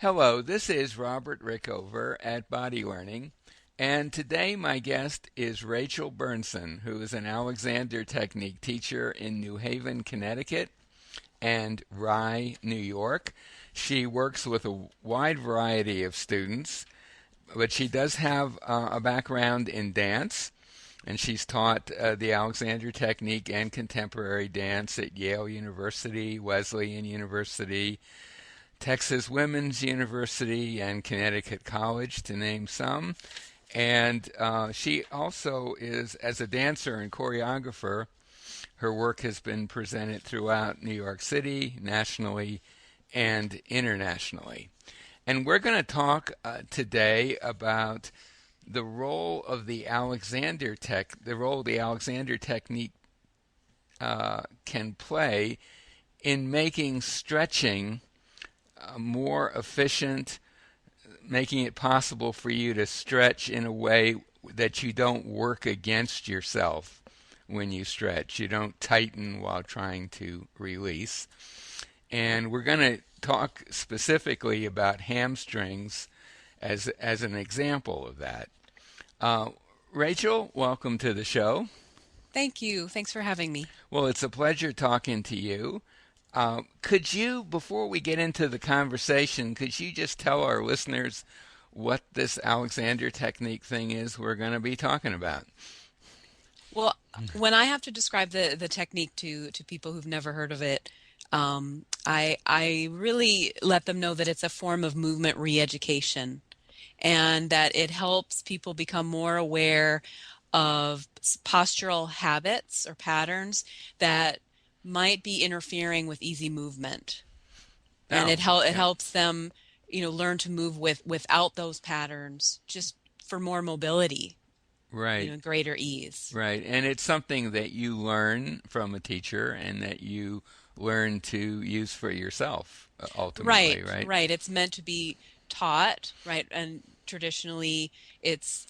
Hello, this is Robert Rickover at Body Learning, and today my guest is Rachel Bernsen, who is an Alexander Technique teacher in New Haven, Connecticut, and Rye, New York. She works with a wide variety of students, but she does have a background in dance, and she's taught the Alexander Technique and contemporary dance at Yale University, Wesleyan University, Texas Women's University, and Connecticut College, to name some. And she also is, as a dancer and choreographer, her work has been presented throughout New York City, nationally, and internationally. And we're going to talk today about the role the Alexander Technique can play in making stretching more efficient, making it possible for you to stretch in a way that you don't work against yourself when you stretch. You don't tighten while trying to release. And we're going to talk specifically about hamstrings as an example of that. Rachel, welcome to the show. Thank you. Thanks for having me. Well, it's a pleasure talking to you. Could you, before we get into the conversation, could you just tell our listeners what this Alexander Technique thing is we're going to be talking about? Well, when I have to describe the technique to people who've never heard of it, I really let them know that it's a form of movement re-education and that it helps people become more aware of postural habits or patterns that might be interfering with easy movement. And Oh, it okay. helps them, learn to move without those patterns just for more mobility, Right, greater ease. right. And it's something that you learn from a teacher and that you learn to use for yourself, ultimately, Right, right? right. It's meant to be taught, right? And traditionally, it's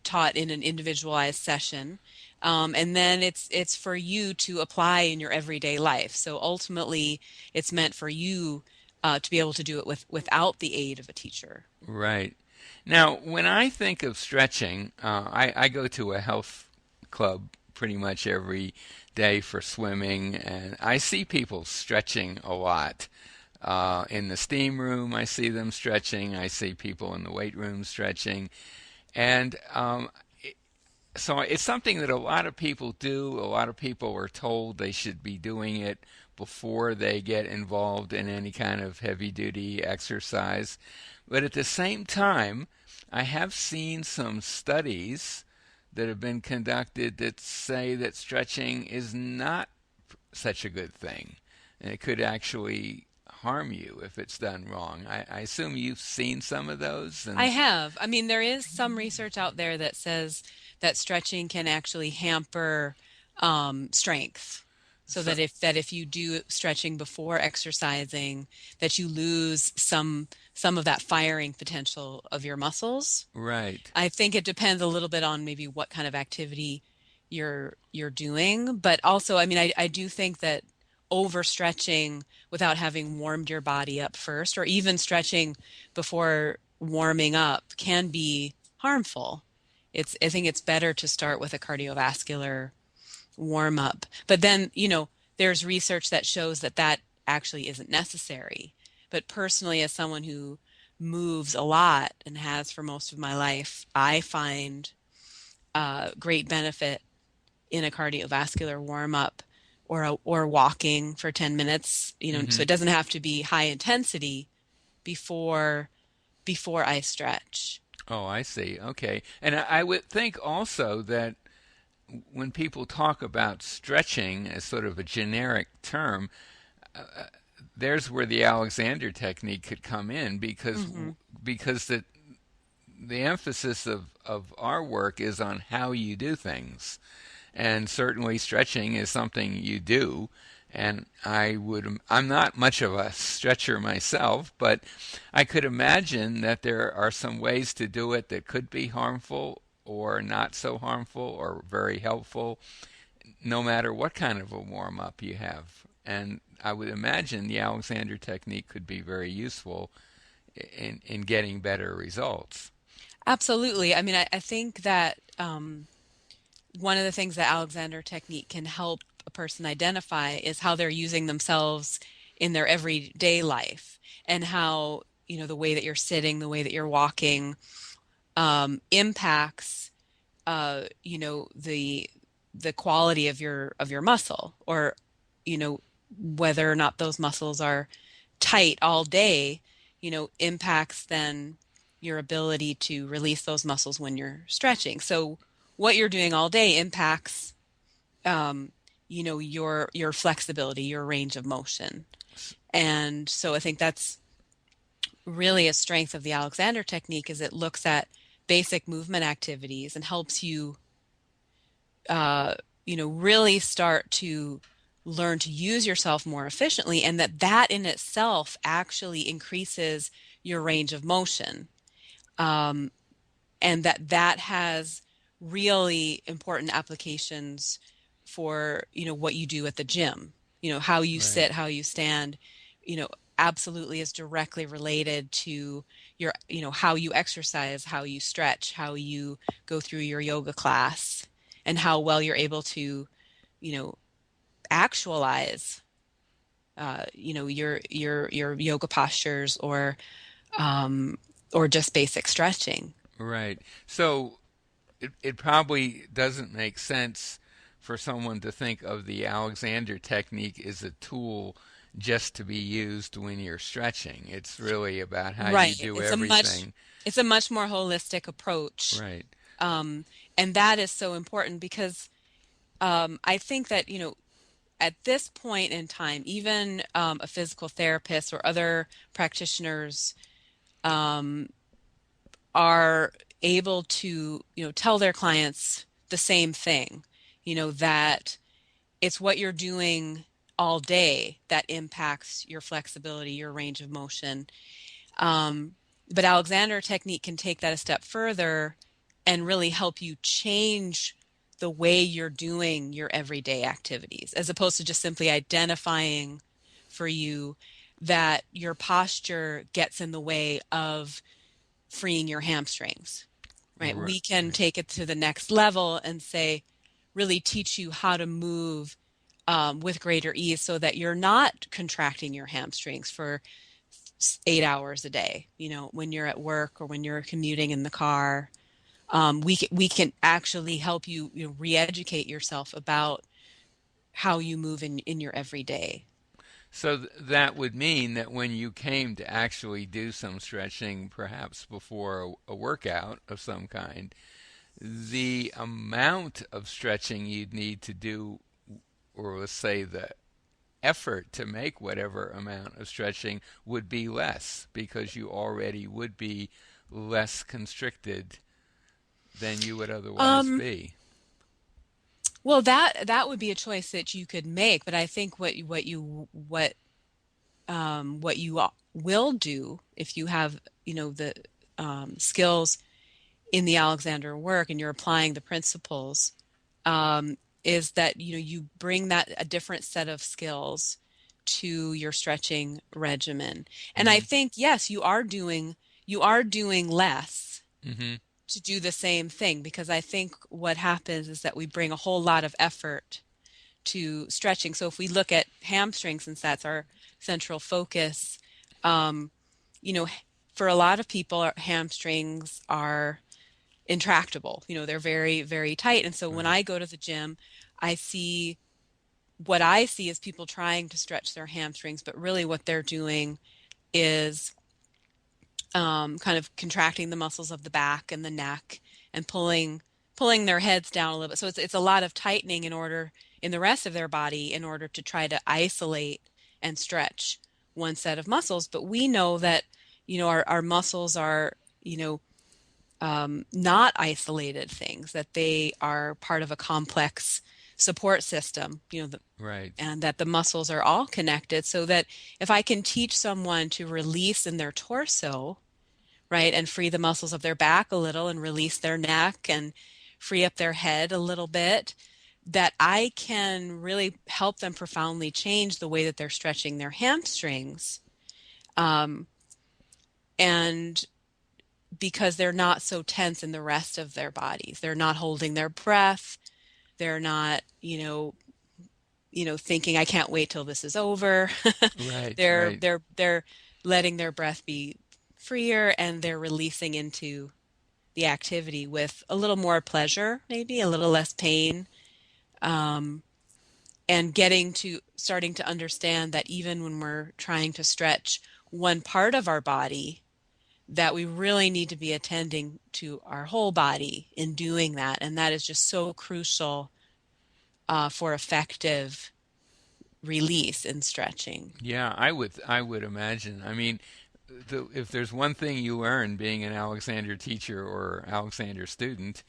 taught in an individualized session, and then it's for you to apply in your everyday life. So ultimately, it's meant for you to be able to do it without the aid of a teacher. Right. Now, when I think of stretching, I go to a health club pretty much every day for swimming, and I see people stretching a lot. In the steam room, I see them stretching. I see people in the weight room stretching. And so it's something that a lot of people do. A lot of people are told they should be doing it before they get involved in any kind of heavy duty exercise. But at the same time, I have seen some studies that have been conducted that say that stretching is not such a good thing. And it could actually harm you if it's done wrong. I assume you've seen some of those. I And have. I mean, there is some research out there that says that stretching can actually hamper strength. So so, that if you do stretching before exercising, that you lose some of that firing potential of your muscles. right. I think it depends a little bit on maybe what kind of activity you're doing, but also, I mean, I do think that overstretching without having warmed your body up first, or even stretching before warming up, can be harmful. I think it's better to start with a cardiovascular warm up. But then, there's research that shows that that actually isn't necessary. But personally, as someone who moves a lot and has for most of my life, I find great benefit in a cardiovascular warm up or walking for 10 minutes, so Hmm. it doesn't have to be high intensity before I stretch. Oh, I see. Okay. And I would think also that when people talk about stretching as sort of a generic term, there's where the Alexander technique could come in Hmm. because the emphasis of our work is on how you do things. And certainly stretching is something you do. And I'm not much of a stretcher myself, but I could imagine that there are some ways to do it that could be harmful or not so harmful or very helpful, no matter what kind of a warm up you have. And I would imagine the Alexander technique could be very useful in getting better results. Absolutely. I mean, I think that one of the things that Alexander technique can help a person identify is how they're using themselves in their everyday life, and how, the way that you're sitting, the way that you're walking, impacts, the quality of your muscle, or, whether or not those muscles are tight all day, impacts then your ability to release those muscles when you're stretching. So what you're doing all day impacts, um, your flexibility, your range of motion. And so I think that's really a strength of the Alexander technique, is it looks at basic movement activities and helps you, uh, really start to learn to use yourself more efficiently, and that in itself actually increases your range of motion. Um, and that has really important applications for, what you do at the gym. How you Right. sit, how you stand, you know, absolutely is directly related to your, how you exercise, how you stretch, how you go through your yoga class, and how well you're able to, you know, actualize, your yoga postures, um, or just basic stretching. Right. So it probably doesn't make sense for someone to think of the Alexander technique as a tool just to be used when you're stretching. It's really about how you Right. do It's everything. a much more holistic approach. Right. Um, and that is so important because, I think that, at this point in time, even, a physical therapist or other practitioners, um, are able to, tell their clients the same thing, that it's what you're doing all day that impacts your flexibility, your range of motion. Um, but Alexander technique can take that a step further and really help you change the way you're doing your everyday activities, as opposed to just simply identifying for you that your posture gets in the way of freeing your hamstrings, right? Right. We can take it to the next level and say, really teach you how to move, with greater ease, so that you're not contracting your hamstrings for 8 hours a day, when you're at work or when you're commuting in the car. We can actually help you, re-educate yourself about how you move in your everyday. So that would mean that when you came to actually do some stretching, perhaps before a workout of some kind, the amount of stretching you'd need to do, or let's say the effort to make whatever amount of stretching, would be less because you already would be less constricted than you would otherwise Um, be. well, that would be a choice that you could make, but I think what you will do if you have, the, skills in the Alexander work and you're applying the principles, um, is that, you bring that a different set of skills to your stretching regimen. And I Mm-hmm. think, yes, you are doing less Mm-hmm. to do the same thing, because I think what happens is that we bring a whole lot of effort to stretching. So if we look at hamstrings, since that's our central focus, um, you know, for a lot of people, our hamstrings are intractable. They're very, very tight. And so when Right. I go to the gym, I see what I see is people trying to stretch their hamstrings, but really what they're doing is, kind of contracting the muscles of the back and the neck, and pulling their heads down a little bit. So it's a lot of tightening in the rest of their body, in order to try to isolate and stretch one set of muscles. But we know that, our muscles are, not isolated things, that they are part of a complex support system, Right. and that the muscles are all connected, so that if I can teach someone to release in their torso, right, and free the muscles of their back a little, and release their neck, and free up their head a little bit, that I can really help them profoundly change the way that they're stretching their hamstrings. Um, and because they're not so tense in the rest of their bodies. They're not holding their breath. They're not, thinking I can't wait till this is over. Right, They're right. they're they're letting their breath be freer, and they're releasing into the activity with a little more pleasure, maybe a little less pain, um, and starting to understand that even when we're trying to stretch one part of our body, that we really need to be attending to our whole body in doing that. And that is just so crucial for effective release in stretching. Yeah, I would imagine. I mean, if there's one thing you learn being an Alexander teacher or Alexander student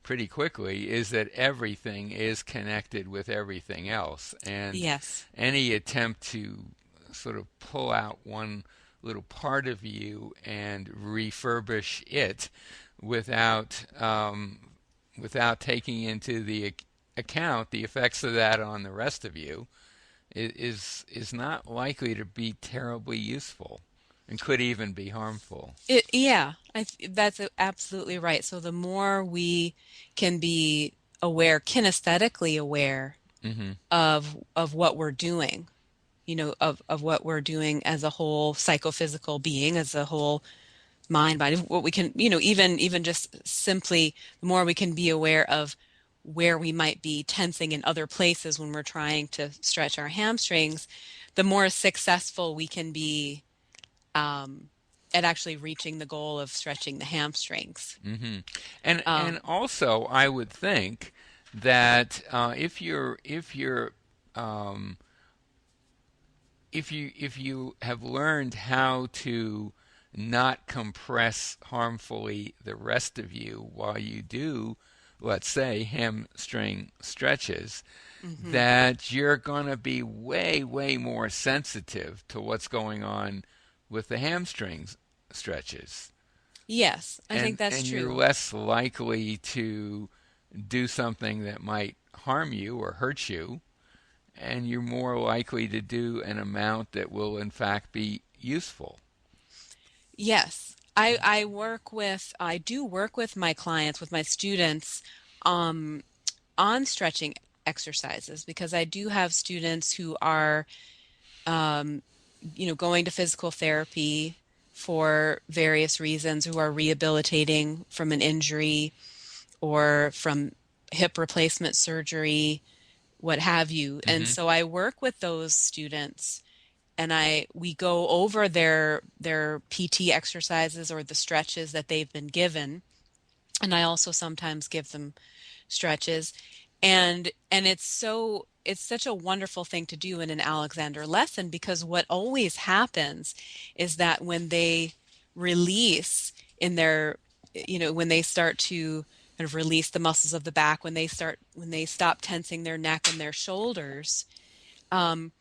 pretty quickly is that everything is connected with everything else. And Yes. any attempt to sort of pull out one little part of you and refurbish it without without taking into the account the effects of that on the rest of you is not likely to be terribly useful and could even be harmful. Yeah, that's absolutely right. So the more we can be aware, kinesthetically aware Hmm. of what we're doing, of what we're doing as a whole psychophysical being, as a whole mind, body, what we can, even just simply, the more we can be aware of where we might be tensing in other places when we're trying to stretch our hamstrings, the more successful we can be um, at actually reaching the goal of stretching the hamstrings. Hmm. And Um, also, I would think that if you're um, if you have learned how to not compress harmfully the rest of you while you do, let's say, hamstring stretches, mhm. that you're going to be way, way more sensitive to what's going on with the hamstrings stretches. Yes, I think that's And you're true. less likely to do something that might harm you or hurt you, and you're more likely to do an amount that will in fact be useful. Yes. I do work with my clients, with my students, um, on stretching exercises because I do have students who are, um, going to physical therapy for various reasons, who are rehabilitating from an injury or from hip replacement surgery, what have you. And Hmm. so I work with those students, and I we go over their PT exercises or the stretches that they've been given. And I also sometimes give them stretches. And it's such a wonderful thing to do in an Alexander lesson, because what always happens is that when they release in their, when they start to kind of release the muscles of the back, when they stop tensing their neck and their shoulders, um,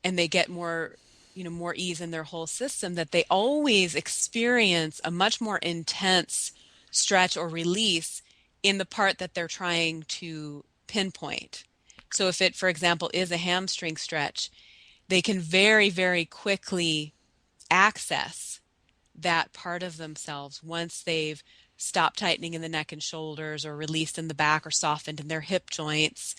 and they get more, more ease in their whole system, that they always experience a much more intense stretch or release in the part that they're trying to pinpoint. So if it, for example, is a hamstring stretch, they can very, very quickly access that part of themselves once they've stopped tightening in the neck and shoulders, or released in the back, or softened in their hip joints,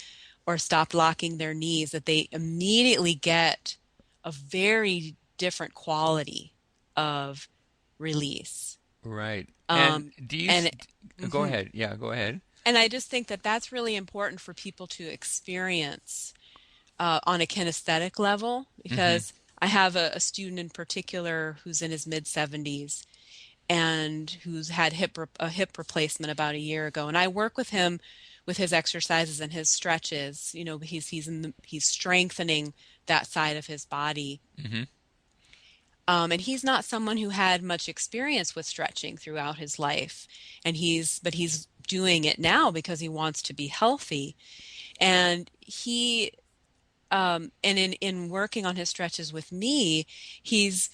or stopped locking their knees, that they immediately get a very different quality of release. Right. And Um, do you and go mhm. ahead? Yeah, go ahead. And I just think that that's really important for people to experience on a kinesthetic level, Hmm. because I have a student in particular who's in his mid 70s and who's had a hip replacement about a year ago. And I work with him with his exercises and his stretches. He's strengthening that side of his body. Hmm. And he's not someone who had much experience with stretching throughout his life. But he's doing it now because he wants to be healthy. And in working on his stretches with me, he's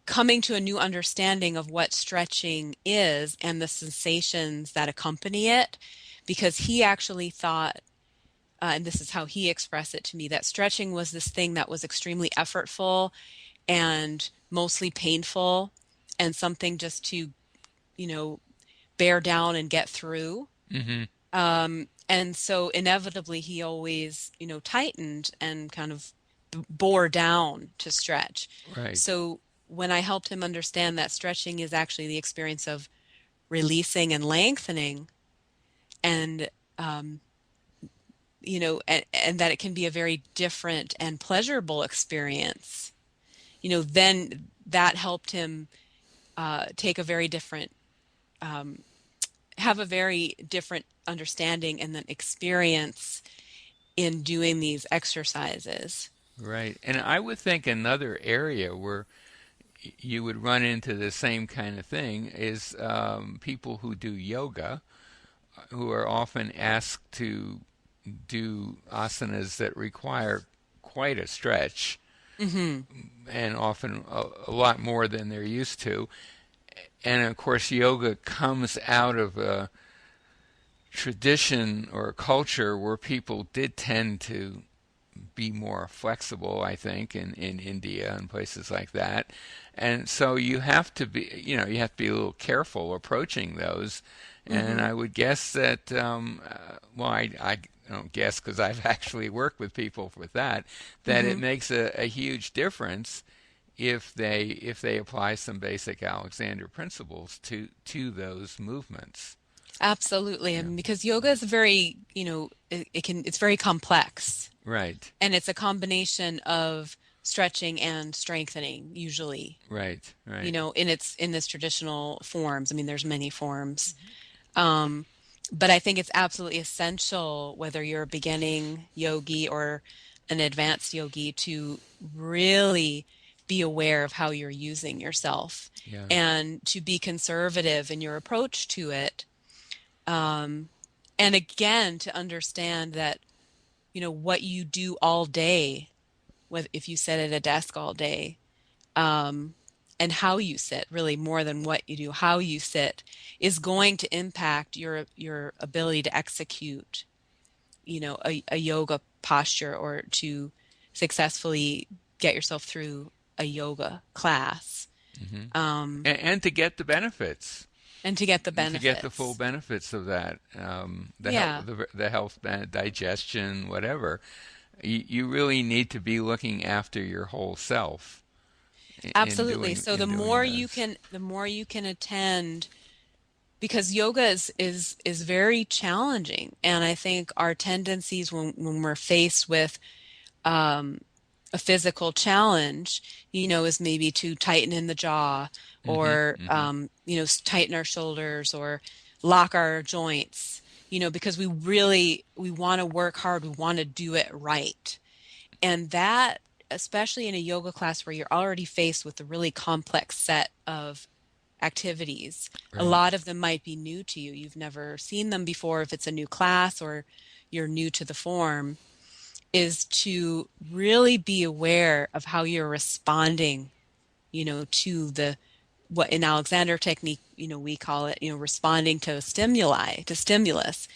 coming to a new understanding of what stretching is and the sensations that accompany it, because he actually thought, and this is how he expressed it to me, that stretching was this thing that was extremely effortful and mostly painful, and something just to, you know, bear down and get through. Mm-hmm. And so inevitably he always, tightened and kind of bore down to stretch. Right. So when I helped him understand that stretching is actually the experience of releasing and lengthening, and and that it can be a very different and pleasurable experience, then that helped him take a very different, have a very different understanding and then experience in doing these exercises. Right. And I would think another area where you would run into the same kind of thing is people who do yoga, who are often asked to do asanas that require quite a stretch Hmm. and often a lot more than they're used to. And of course, yoga comes out of a tradition or a culture where people did tend to be more flexible, I think, in India and places like that. And so you have to be, you have to be a little careful approaching those. And Hmm. I would guess that, well, I don't guess because I've actually worked with people with that, that it Hmm. makes a huge difference if they apply some basic Alexander principles to those movements. Absolutely. I Yeah. mean, because yoga is very, it's very complex, Right. and it's a combination of stretching and strengthening usually, Right. Right. in its traditional forms. I mean, there's many forms. Um, but I think it's absolutely essential, whether you're a beginning yogi or an advanced yogi, to really be aware of how you're using yourself Yeah. and to be conservative in your approach to it. Um, and again, to understand that, what you do all day, whether if you sit at a desk all day, um, and how you sit, really more than what you do, how you sit is going to impact your ability to execute, a yoga posture, or to successfully get yourself through a yoga class, Hmm. um, And to get the benefits, and to get the to get the full benefits. benefits of that, the health, Yeah, the health, digestion, whatever. You really need to be looking after your whole self in absolutely. doing So in the doing more those. you can attend, because yoga is very challenging, and I think our tendencies when we're faced with um, a physical challenge, is maybe to tighten in the jaw, Hmm. or Hmm. tighten our shoulders, or lock our joints, because we want to work hard, we want to do it right, and that, especially in a yoga class where you're already faced with a really complex set of activities. A Right. lot of them might be new to you. You've never seen them before if it's a new class, or you're new to the form, is to really be aware of how you're responding, to the, what in Alexander technique, we call it, responding to stimuli, to stimulus,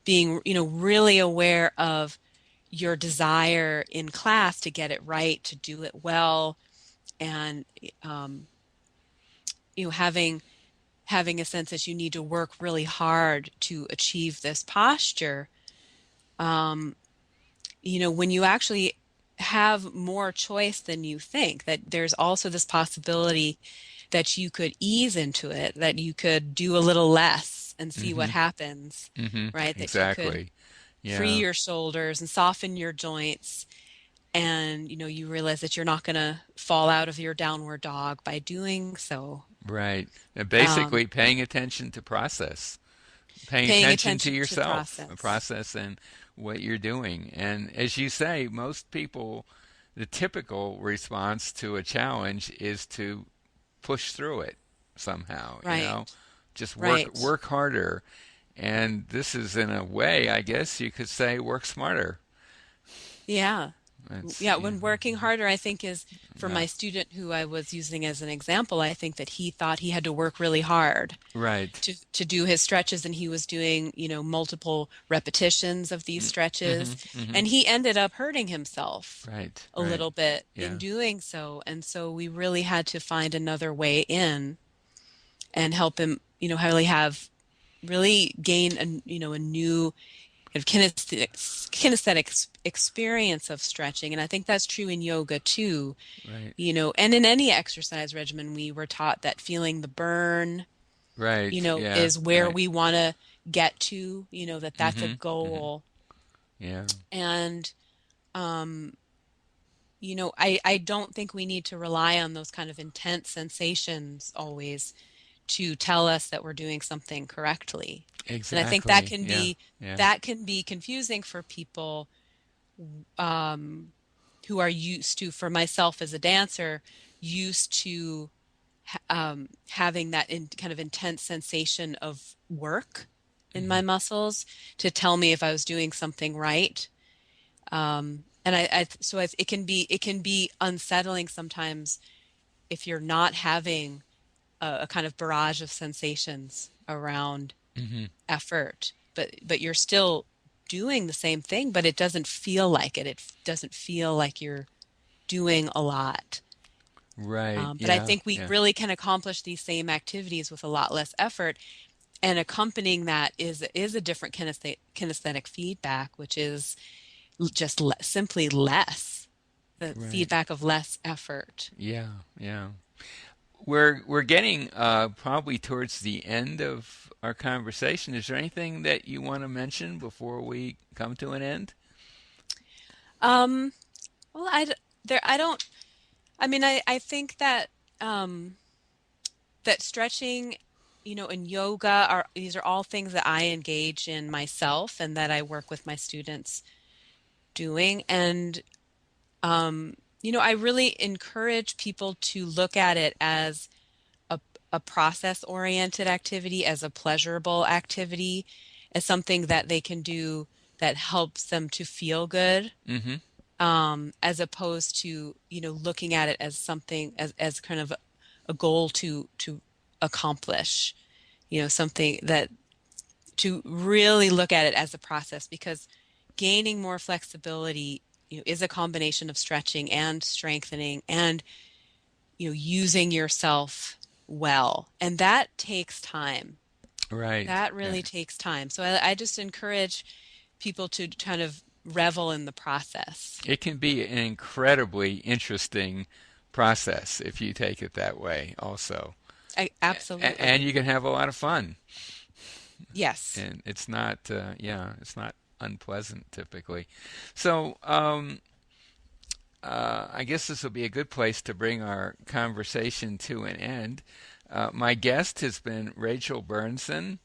being, really aware of your desire in class to get it right, to do it well, and um, having a sense that you need to work really hard to achieve this posture. Um, when you actually have more choice than you think, that there's also this possibility that you could ease into it, that you could do a little less and see what Hmm. happens, Hmm. right? That you could Exactly. free Yeah. your shoulders and soften your joints, and you realize that you're not going to fall out of your downward dog by doing so. Right. And Um, basically paying attention to process, paying Paying attention to attention to yourself, the process. process and what you're doing. And as you say, most people, the typical response to a challenge is to push through it somehow, Right, just work right. work harder. And this is in a way, I guess you could say, work smarter. Yeah. It's Yeah, yeah, when working harder, I think is, for yeah. my student who I was using as an example, I think that he thought he had to work really hard Right. to do his stretches, and he was doing, multiple repetitions of these Mm-hmm. stretches, Mm-hmm. and he ended up hurting himself Right. a Right. little bit in Yeah. doing so. And so we really had to find another way in. and help him, really gain a new kind of kinesthetic experience of stretching. And I think that's true in yoga too, Right. and in any exercise regimen, we were taught that feeling the burn, Right. Yeah. is where Right. we want to get to, that's a Mm-hmm. Mm-hmm. goal. Yeah. And, um, I don't think we need to rely on those kind of intense sensations always to tell us that we're doing something correctly. And I think Exactly. Yeah. Yeah. that can be confusing for people, um, who are used to, for myself as a dancer, used to having that kind of intense sensation of work in Mm-hmm. my muscles to tell me if I was doing something right. And it can be unsettling sometimes if you're not having a kind of barrage of sensations around Mm-hmm. effort, but you're still doing the same thing, but it doesn't feel like it. It doesn't feel like you're doing a lot. Right. But I Yeah. think we Yeah. really can accomplish these same activities with a lot less effort. And accompanying that is a different kinesthetic feedback, which is just simply less, the Right. feedback of less effort. Yeah. Yeah. We're getting probably towards the end of our conversation. Is there anything that you want to mention before we come to an end? Um, well, I don't, I mean, I think that, um, that stretching, and yoga these are all things that I engage in myself and that I work with my students doing. And, I really encourage people to look at it as a, a process-oriented activity, as a pleasurable activity, as something that they can do that helps them to feel good, Mm-hmm. as opposed to, looking at it as something, as kind of a goal to accomplish, something that, to really look at it as a process, because gaining more flexibility, is a combination of stretching and strengthening and, using yourself well. And that takes time. Right. That really takes time. So I just encourage people to kind of revel in the process. It can be an incredibly interesting process if you take it that way, also. And Absolutely. you can have a lot of fun. Yes. And it's not, yeah, it's not unpleasant typically. So, I guess this will be a good place to bring our conversation to an end. My guest has been Rachel Bernsen,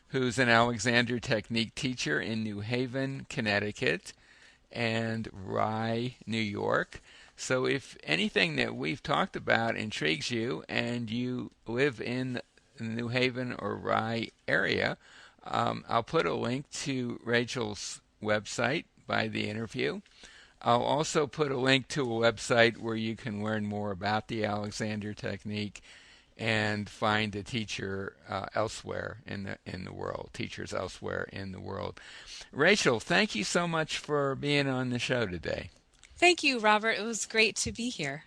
who's an Alexander Technique teacher in New Haven, Connecticut, and Rye, New York. So if anything that we've talked about intrigues you and you live in the New Haven or Rye area, I'll put a link to Rachel's website by the interview. I'll also put a link to a website where you can learn more about the Alexander Technique and find a teacher elsewhere in the world, teachers elsewhere in the world. Rachel, thank you so much for being on the show today. Thank you, Robert. It was great to be here.